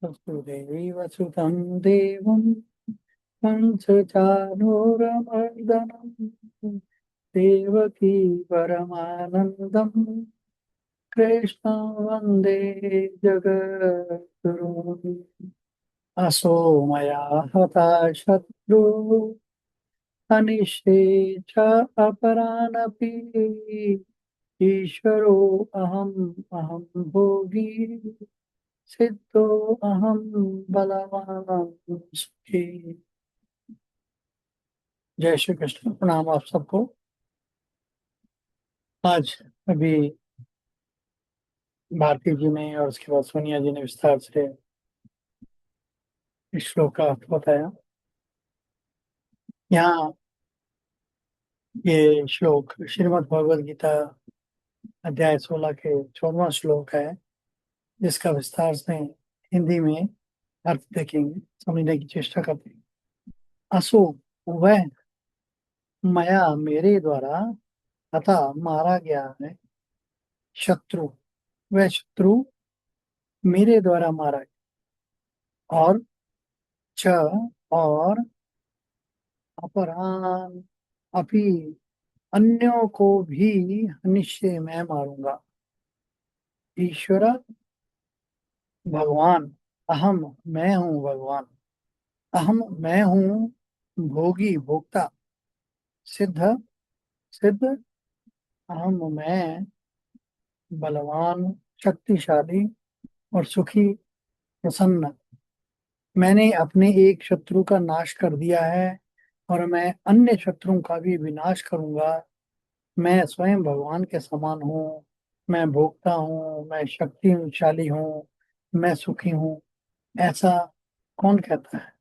वसुदेवसुतं देवं कंसचानूरमर्दनं देवकी परमानन्दं कृष्णं वन्दे जगद्गुरुम्। असो मया हता शत्रुः अनिष्टे च अपरानपि ईश्वरो अहं भोगी सिद्धो अहं बलवान सुखी। जय श्री कृष्ण। प्रणाम आप सबको। आज अभी भारती जी ने और उसके बाद सोनिया जी ने विस्तार से इस श्लोक का अर्थ बताया। यहाँ ये श्लोक श्रीमद् भगवद गीता अध्याय 16 के 14वां श्लोक है, जिसका विस्तार से हिंदी में अर्थ देखेंगे, समझने की चेष्टा करते हैं। असो वह मया मेरे द्वारा तथा मारा गया है शत्रु, वह शत्रु मेरे द्वारा मारा गया, और च और अपरान अपि अन्यों को भी निश्चय मैं मारूंगा। ईश्वर भगवान, अहम मैं हूँ भगवान, अहम मैं हूँ भोगी भोक्ता, सिद्ध सिद्ध अहम मैं बलवान शक्तिशाली और सुखी प्रसन्न। मैंने अपने एक शत्रु का नाश कर दिया है और मैं अन्य शत्रुओं का भी विनाश करूंगा। मैं स्वयं भगवान के समान हूँ, मैं भोगता हूँ, मैं शक्तिशाली हूँ, मैं सुखी हूँ। ऐसा कौन कहता है?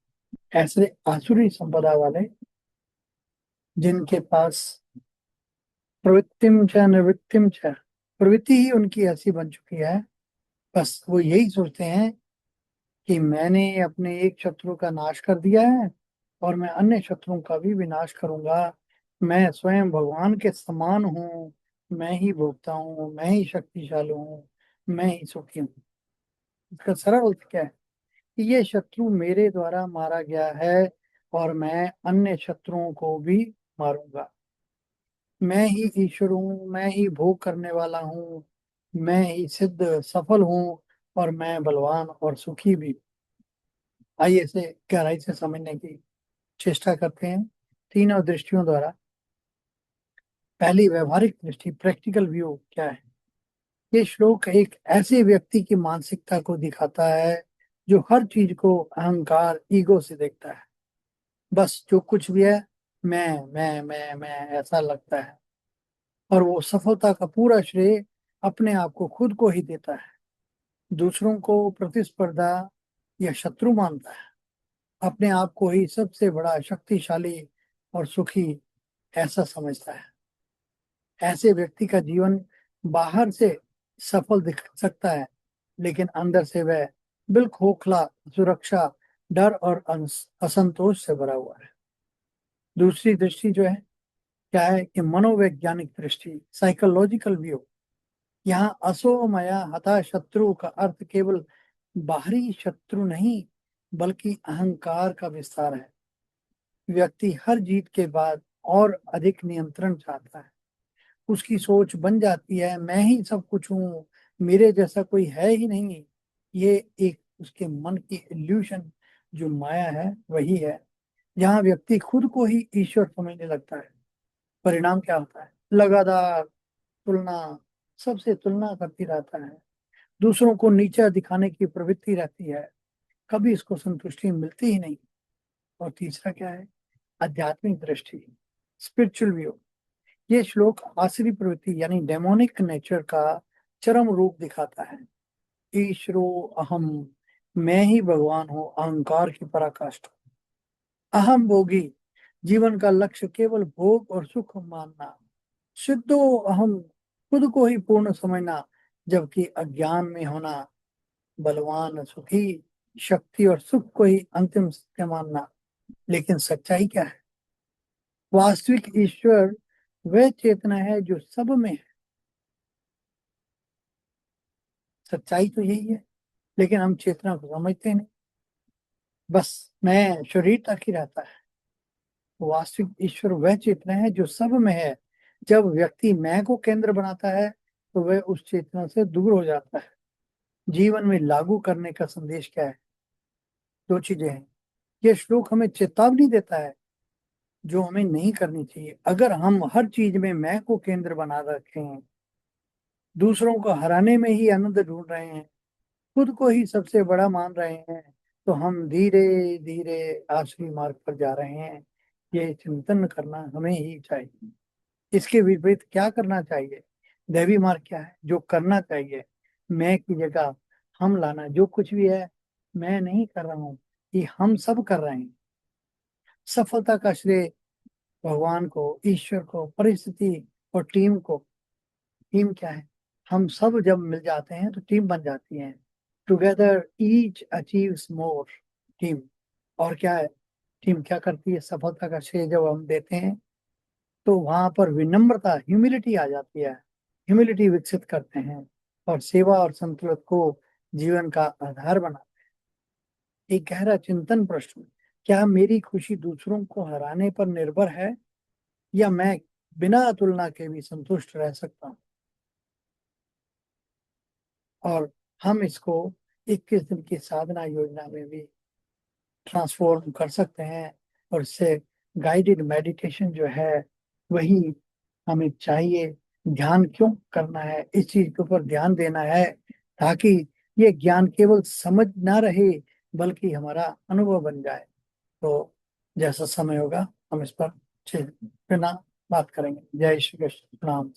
ऐसे आसुरी संपदा वाले, जिनके पास प्रवृत्तिम च निवृत्तिम च, प्रवृत्ति ही उनकी ऐसी बन चुकी है, बस वो यही सोचते हैं कि मैंने अपने एक शत्रु का नाश कर दिया है और मैं अन्य शत्रुओं का भी विनाश करूंगा। मैं स्वयं भगवान के समान हूँ, मैं ही भोगता हूँ, मैं ही शक्तिशाली हूँ, मैं ही सुखी हूँ। इसका सरल अर्थ क्या है कि ये शत्रु मेरे द्वारा मारा गया है और मैं अन्य शत्रुओं को भी मारूंगा। मैं ही ईश्वर हूँ, मैं ही भोग करने वाला हूँ, मैं ही सिद्ध सफल हूँ और मैं बलवान और सुखी भी। आइए इसे गहराई से समझने की चेष्टा करते हैं तीनों दृष्टियों द्वारा। पहली व्यवहारिक दृष्टि, प्रैक्टिकल व्यू क्या है? ये श्लोक एक ऐसे व्यक्ति की मानसिकता को दिखाता है जो हर चीज को अहंकार ईगो से देखता है। बस जो कुछ भी है, मैं ऐसा लगता है, और वो सफलता का पूरा श्रेय अपने आप को खुद को ही देता है। दूसरों को प्रतिस्पर्धा या शत्रु मानता है, अपने आप को ही सबसे बड़ा शक्तिशाली और सुखी ऐसा समझता है। ऐसे व्यक्ति का जीवन बाहर से सफल दिख सकता है, लेकिन अंदर से वह बिल्कुल खोखला, सुरक्षा, डर और असंतोष से भरा हुआ है। दूसरी दृष्टि जो है क्या है कि मनोवैज्ञानिक दृष्टि, साइकोलॉजिकल व्यू। यहाँ असो मया हता शत्रु का अर्थ केवल बाहरी शत्रु नहीं, बल्कि अहंकार का विस्तार है। व्यक्ति हर जीत के बाद और अधिक नियंत्रण चाहता है। उसकी सोच बन जाती है, मैं ही सब कुछ हूँ, मेरे जैसा कोई है ही नहीं। ये एक उसके मन की इल्यूशन, जो माया है वही है। यहाँ व्यक्ति खुद को ही ईश्वर समझने लगता है। परिणाम क्या होता है? लगातार तुलना, सबसे तुलना करती रहता है, दूसरों को नीचा दिखाने की प्रवृत्ति रहती है, कभी इसको संतुष्टि मिलती ही नहीं। और तीसरा क्या है? आध्यात्मिक दृष्टि, स्पिरिचुअल व्यू। ये श्लोक आसुरी प्रवृत्ति यानी डेमोनिक नेचर का चरम रूप दिखाता है। ईश्वरो अहम, मैं ही भगवान हूँ, अहंकार की पराकाष्ठा। अहम भोगी, जीवन का लक्ष्य केवल भोग और सुख मानना। सिद्धो अहम, खुद को ही पूर्ण समझना, जबकि अज्ञान में होना। बलवान सुखी, शक्ति और सुख को ही अंतिम सत्य मानना। लेकिन सच्चाई क्या है? वास्तविक ईश्वर वह चेतना है जो सब में है। सच्चाई तो यही है। लेकिन हम चेतना को समझते नहीं, बस मैं शरीर तक ही रहता है। वास्तविक ईश्वर वह चेतना है जो सब में है। जब व्यक्ति मैं को केंद्र बनाता है तो वह उस चेतना से दूर हो जाता है। जीवन में लागू करने का संदेश क्या है? दो चीजें हैं। यह श्लोक हमें चेतावनी देता है जो हमें नहीं करनी चाहिए। अगर हम हर चीज में मैं को केंद्र बना रखे हैं, दूसरों को हराने में ही आनंद ढूंढ रहे हैं, खुद को ही सबसे बड़ा मान रहे हैं, तो हम धीरे धीरे आसुरी मार्ग पर जा रहे हैं। ये चिंतन करना हमें ही चाहिए। इसके विपरीत क्या करना चाहिए? दैवी मार्ग क्या है जो करना चाहिए? मैं की जगह हम लाना। जो कुछ भी है मैं नहीं कर रहा हूँ, ये हम सब कर रहे हैं। सफलता का श्रेय भगवान को, ईश्वर को, परिस्थिति और टीम को। टीम क्या है? हम सब जब मिल जाते हैं तो टीम बन जाती है। टुगेदर ईच अचीव्स मोर। टीम। और क्या है? टीम क्या करती है? सफलता का श्रेय जब हम देते हैं तो वहां पर विनम्रता, ह्यूमिलिटी आ जाती है। ह्यूमिलिटी विकसित करते हैं और सेवा और संतुलन को जीवन का आधार बना। एक गहरा चिंतन प्रश्न: क्या मेरी खुशी दूसरों को हराने पर निर्भर है, या मैं बिना तुलना के भी संतुष्ट रह सकता हूँ? और हम इसको 21 दिन की साधना योजना में भी ट्रांसफॉर्म कर सकते हैं। और इससे गाइडेड मेडिटेशन जो है वही हमें चाहिए। ध्यान क्यों करना है? इस चीज के ऊपर ध्यान देना है ताकि ये ज्ञान केवल समझ ना रहे बल्कि हमारा अनुभव बन जाए। तो जैसा समय होगा हम इस पर फिर ना बात करेंगे। जय श्री कृष्ण। प्रणाम।